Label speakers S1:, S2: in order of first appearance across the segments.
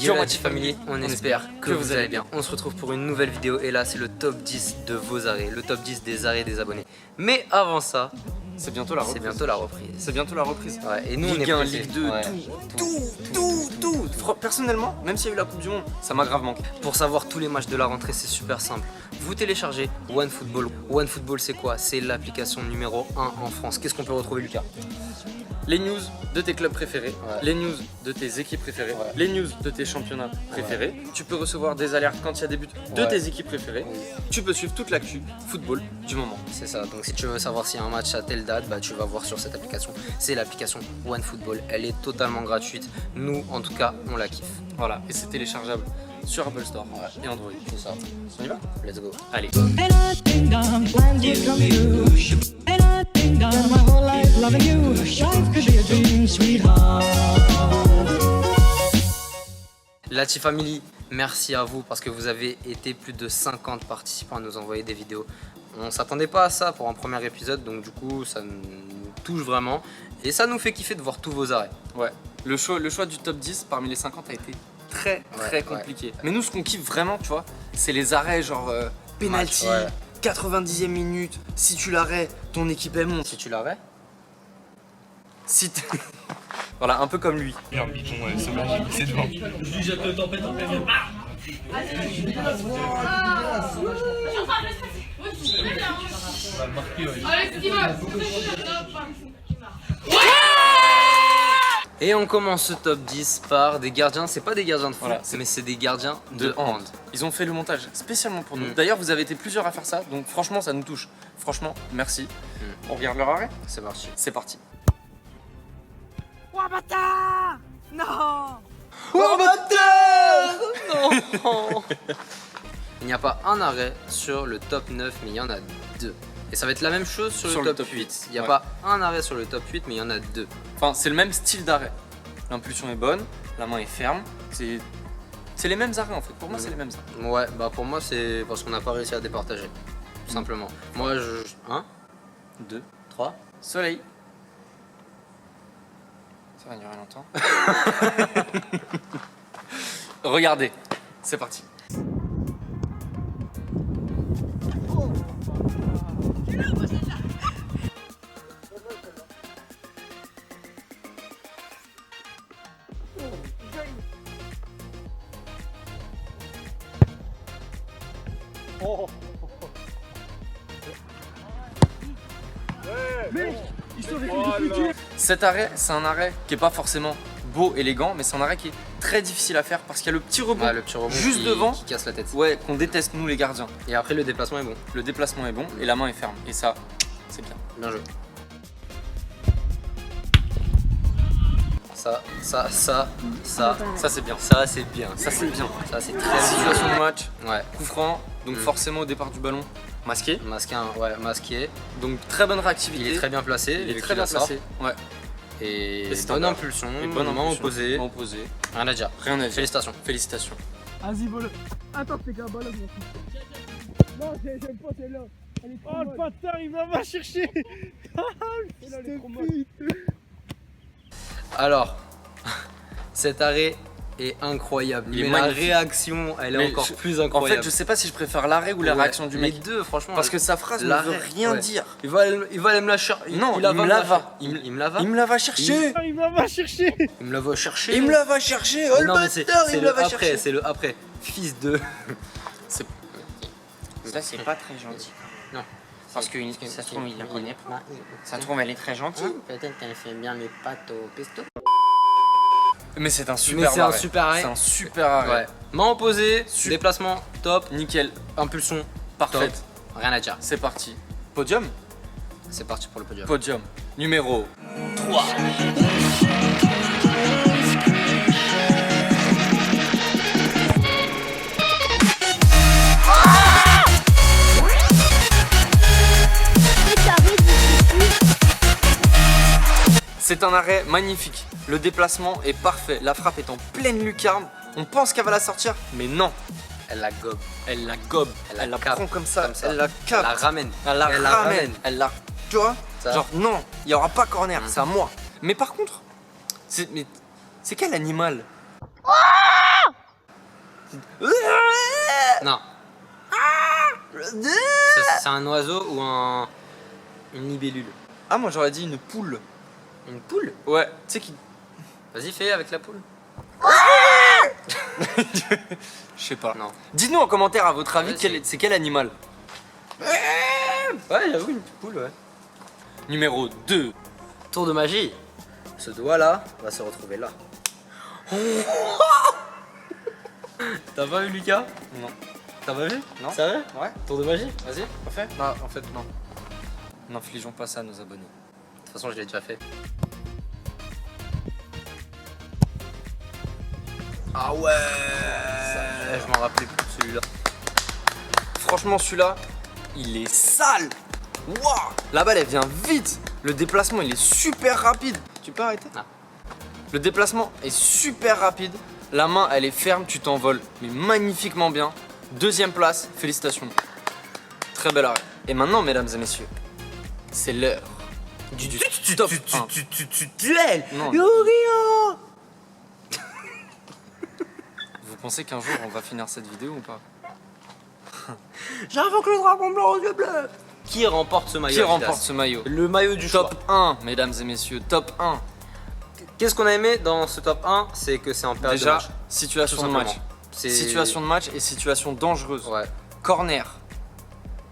S1: Yo Mati Family, on espère que vous allez bien. On se retrouve pour une nouvelle vidéo et là c'est le top 10 de vos arrêts, le top 10 des arrêts des abonnés. Mais avant ça,
S2: c'est bientôt la reprise. C'est bientôt la reprise.
S1: Ouais, et nous
S2: Ligue
S1: on est
S2: 1,
S1: pressés.
S2: Ligue 2,
S1: Ouais,
S2: tout. Personnellement, même s'il y a eu la Coupe du Monde, ça m'a grave manqué.
S1: Pour savoir tous les matchs de la rentrée, c'est super simple. Vous téléchargez OneFootball. OneFootball, c'est quoi? C'est l'application numéro 1 en France. Qu'est-ce qu'on peut retrouver, Lucas?
S2: Les news de tes clubs préférés,
S1: Ouais.
S2: les news de tes équipes préférées,
S1: Ouais.
S2: les news de tes championnats préférés. Tu peux recevoir des alertes quand il y a des buts de
S1: Ouais.
S2: tes équipes préférées.
S1: Oui.
S2: Tu peux suivre toute l'actu football du moment.
S1: C'est ça, donc si tu veux savoir s'il y a un match à telle date, bah, tu vas voir sur cette application. C'est l'application OneFootball, elle est totalement gratuite. Nous, en tout cas, on la kiffe.
S2: Voilà, et c'est téléchargeable sur Apple Store et Android.
S1: C'est ça.
S2: On y va?
S1: Let's go.
S2: Allez.
S3: Anything done, plans will come true. Anything done, my whole life loving you. Life could be a dream, sweetheart.
S1: La T-Family, merci à vous parce que vous avez été plus de 50 participants à nous envoyer des vidéos. On s'attendait pas à ça pour un premier épisode, donc du coup ça nous touche vraiment et ça nous fait kiffer de voir tous vos arrêts.
S2: Ouais, le choix du top 10 parmi les 50 a été très compliqué. Mais nous, ce qu'on kiffe vraiment, tu vois, c'est les arrêts genre penalty,
S1: Ouais.
S2: 90e minute. Si tu l'arrêtes, ton équipe elle monte.
S1: Si tu l'avais,
S2: Si t'- Voilà, un peu comme lui.
S4: Et un pigeon sauvage, c'est devant.
S1: et on commence ce top 10 par des gardiens, c'est pas des gardiens de foot,
S2: Voilà.
S1: mais c'est des gardiens de
S2: De
S1: hand.
S2: Ils ont fait le montage spécialement pour nous.
S1: Mm.
S2: D'ailleurs, vous avez été plusieurs à faire ça, donc franchement, ça nous touche. Franchement, merci. On regarde leur arrêt.
S1: C'est parti.
S2: C'est parti.
S1: Il n'y a pas un arrêt sur le top 9, mais il y en a deux. Et ça va être la même chose sur, le top 8. Il n'y a
S2: ouais.
S1: pas un arrêt sur le top 8, mais il y en a deux.
S2: Enfin, c'est le même style d'arrêt. L'impulsion est bonne, la main est ferme. C'est les mêmes arrêts en fait. Pour moi, c'est les mêmes arrêts.
S1: Ouais, bah pour moi c'est parce qu'on n'a pas réussi à départager. Tout simplement. Moi je. 1,
S2: 2,
S1: 3.
S2: soleil. Ça va durer longtemps. Regardez, c'est parti. Cet arrêt, c'est un arrêt qui est pas forcément beau, élégant, mais c'est un arrêt qui est très difficile à faire parce qu'il y a le petit rebond,
S1: Ouais, le petit rebond
S2: juste
S1: qui,
S2: devant.
S1: qui casse la tête.
S2: Ouais, qu'on déteste nous les gardiens.
S1: Et après le déplacement est bon.
S2: Le déplacement est bon et la main est ferme. Et ça, c'est bien.
S1: Bien joué. Ça
S2: Ça, c'est bien.
S1: ça c'est bien.
S2: Ça, c'est bien.
S1: Ça c'est très bien.
S2: Situation de match,
S1: Ouais.
S2: coup franc, donc
S1: Mm.
S2: forcément au départ du ballon, masqué.
S1: Masqué, ouais, masqué.
S2: Donc très bonne
S1: Il
S2: réactivité.
S1: est très bien placé.
S2: Il est
S1: vu
S2: très
S1: qu'il
S2: bien
S1: la sort.
S2: placé. Ouais.
S1: Et
S2: Et
S1: bonne
S2: standard.
S1: impulsion,
S2: Et bonne
S1: main
S2: impulsion.
S1: opposée.
S2: Main opposée.
S1: Rien à dire.
S2: Rien à dire.
S1: Félicitations.
S2: Félicitations.
S5: Vas-y, vole. Attends, c'est qu'un ballon. Non, j'aime pas celle-là. Oh, le bâtard, il va chercher. Celle-là, elle est trop molle.
S1: Alors, cet arrêt est incroyable.
S2: Il est
S1: mais
S2: magnifique.
S1: la réaction, elle est
S2: Mais
S1: encore
S2: je-
S1: plus
S2: En
S1: incroyable.
S2: fait, je sais pas si je préfère l'arrêt ou la
S1: Ouais,
S2: réaction du mec.
S1: Les deux, franchement.
S2: Parce que sa phrase ne
S1: l'arrêt,
S2: veut rien
S1: ouais.
S2: dire.
S1: Il va aller me la chercher.
S2: Non, il
S1: va
S2: me la va.
S1: Il me la va.
S2: Il me la va chercher.
S5: Il va chercher.
S1: Il me la va chercher.
S2: Il me la va chercher. Oh le
S1: Non, mais c'est
S2: bâtard,
S1: c'est
S2: il me la
S1: le
S2: va
S1: après,
S2: chercher.
S1: c'est le après. Fils de.
S6: Ça, c'est pas très gentil.
S1: Non.
S6: Parce que ça se trouve, il la connaît pas. Ça se trouve, elle est très gentille.
S1: Peut-être qu'elle fait bien les pâtes au pesto.
S2: Mais c'est un
S1: Mais
S2: super
S1: c'est un super arrêt.
S2: C'est un super arrêt.
S1: Ouais. Main opposée,
S2: Super.
S1: déplacement, top.
S2: Nickel.
S1: Impulsion,
S2: Parfait.
S1: top. Rien à dire.
S2: C'est parti. Podium.
S1: C'est parti pour le podium.
S2: Podium. Numéro. C'est un arrêt magnifique. Le déplacement est parfait. La frappe est en pleine lucarne. On pense qu'elle va la sortir, mais non.
S1: Elle la gobe.
S2: Elle la gobe.
S1: Elle la
S2: prend
S1: capte,
S2: comme ça.
S1: comme ça.
S2: Elle la
S1: Elle
S2: capte.
S1: la ramène.
S2: Elle la
S1: Elle la
S2: ramène.
S1: ramène.
S2: Elle la. Tu vois
S1: Ça.
S2: Genre, non, il n'y aura pas corner,
S1: Mm.
S2: c'est à moi. Mais par contre, c'est quel animal
S1: Non. C'est un oiseau ou une libellule?
S2: Ah, moi j'aurais dit une poule.
S1: Une poule?
S2: Ouais, tu sais qui.
S1: Vas-y, fais avec la poule.
S2: Je sais pas.
S1: Non.
S2: Dites-nous en commentaire à votre avis,
S1: Ouais,
S2: c'est quel animal?
S1: Ouais, j'avoue, une poule, ouais.
S2: Numéro 2.
S1: Tour de magie. Ce doigt-là va se retrouver là. T'as pas vu, Lucas?
S2: Non.
S1: T'as pas vu?
S2: Non.
S1: Sérieux?
S2: Ouais.
S1: Tour de magie? Vas-y, refais.
S2: Non, en fait, non. N'infligeons pas ça à nos abonnés.
S1: De toute façon, je l'ai déjà fait. Ah ouais. Je m'en rappelais plus de celui-là.
S2: Franchement, celui-là, il est sale. Waouh. La balle, elle vient vite. Le déplacement, il est super rapide. Tu peux arrêter?
S1: Ah.
S2: Le déplacement est super rapide. La main, elle est ferme, tu t'envoles, mais magnifiquement bien. Deuxième place, félicitations. Très bel arrêt. Et maintenant, mesdames et messieurs, c'est l'heure du top 1.
S1: Duel.
S2: Non. Vous pensez qu'un jour, on va finir cette vidéo ou pas?
S1: J'invoque le dragon blanc aux yeux bleus. Qui remporte ce maillot?
S2: Qui
S1: Adidas?
S2: remporte ce maillot?
S1: Le maillot du choix.
S2: Top 1, mesdames et messieurs, top 1.
S1: Qu'est-ce qu'on a aimé dans ce top 1? C'est que c'est en période de
S2: Déjà,
S1: match.
S2: situation
S1: Tout
S2: de match.
S1: simplement. C'est-
S2: Situation de match et situation dangereuse.
S1: Ouais.
S2: Corner.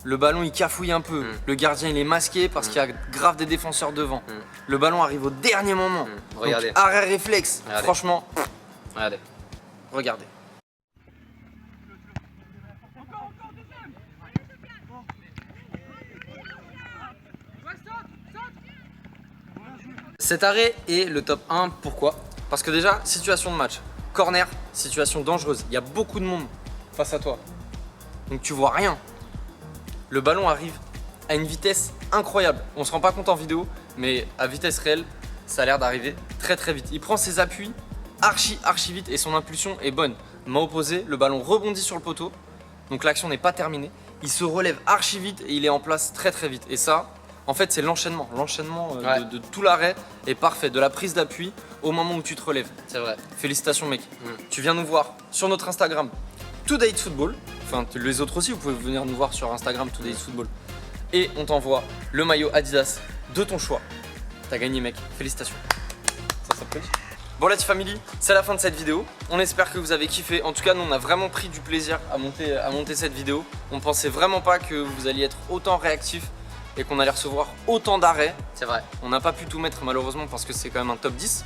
S2: Le ballon il cafouille un peu. Le gardien il est masqué parce qu'il y a grave des défenseurs devant. Le ballon arrive au dernier moment. Donc,
S1: Regardez.
S2: arrêt réflexe.
S1: Regardez.
S2: Franchement,
S1: Regardez.
S2: regardez.
S1: Cet arrêt est le top 1. Pourquoi?
S2: Parce que déjà, situation de match. Corner, situation dangereuse. Il y a beaucoup de monde face à toi. Donc tu vois rien. Le ballon arrive à une vitesse incroyable. On se rend pas compte en vidéo, mais à vitesse réelle, ça a l'air d'arriver très très vite. Il prend ses appuis archi vite et son impulsion est bonne. Main opposée, le ballon rebondit sur le poteau. Donc l'action n'est pas terminée. Il se relève archi vite et il est en place très très vite. Et ça, en fait, c'est l'enchaînement. L'enchaînement
S1: Ouais.
S2: de tout l'arrêt est parfait. De la prise d'appui au moment où tu te relèves.
S1: C'est vrai.
S2: Félicitations mec. Tu viens nous voir sur notre Instagram Today Football. Enfin les autres aussi, vous pouvez venir nous voir sur Instagram Today Football. Et on t'envoie le maillot Adidas de ton choix. T'as gagné mec, félicitations. Ça s'appelle. Bon la T-Family, c'est la fin de cette vidéo. On espère que vous avez kiffé. En tout cas nous on a vraiment pris du plaisir à monter cette vidéo. On pensait vraiment pas que vous alliez être autant réactifs et qu'on allait recevoir autant d'arrêts.
S1: C'est vrai.
S2: On n'a pas pu tout mettre malheureusement parce que c'est quand même un top 10.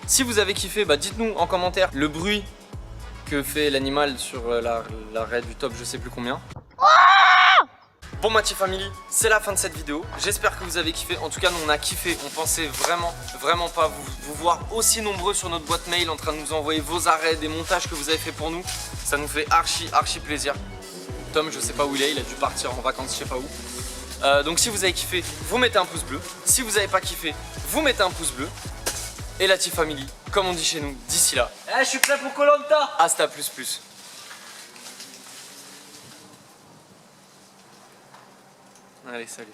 S2: Si vous avez kiffé, bah dites-nous en commentaire le bruit que fait l'animal sur l'arrêt du top je sais plus combien. Bon ma T-Family, c'est la fin de cette vidéo. J'espère que vous avez kiffé. En tout cas nous on a kiffé. On pensait vraiment pas vous voir aussi nombreux sur notre boîte mail en train de nous envoyer vos arrêts, des montages que vous avez fait pour nous. Ça nous fait archi plaisir. Tom je sais pas où il est, il a dû partir en vacances je sais pas où. Donc si vous avez kiffé, vous mettez un pouce bleu. Si vous n'avez pas kiffé, vous mettez un pouce bleu. Et la T-Family, comme on dit chez nous, d'ici là,
S1: Eh, je suis prêt pour Koh-Lanta.
S2: hasta plus. Allez, salut.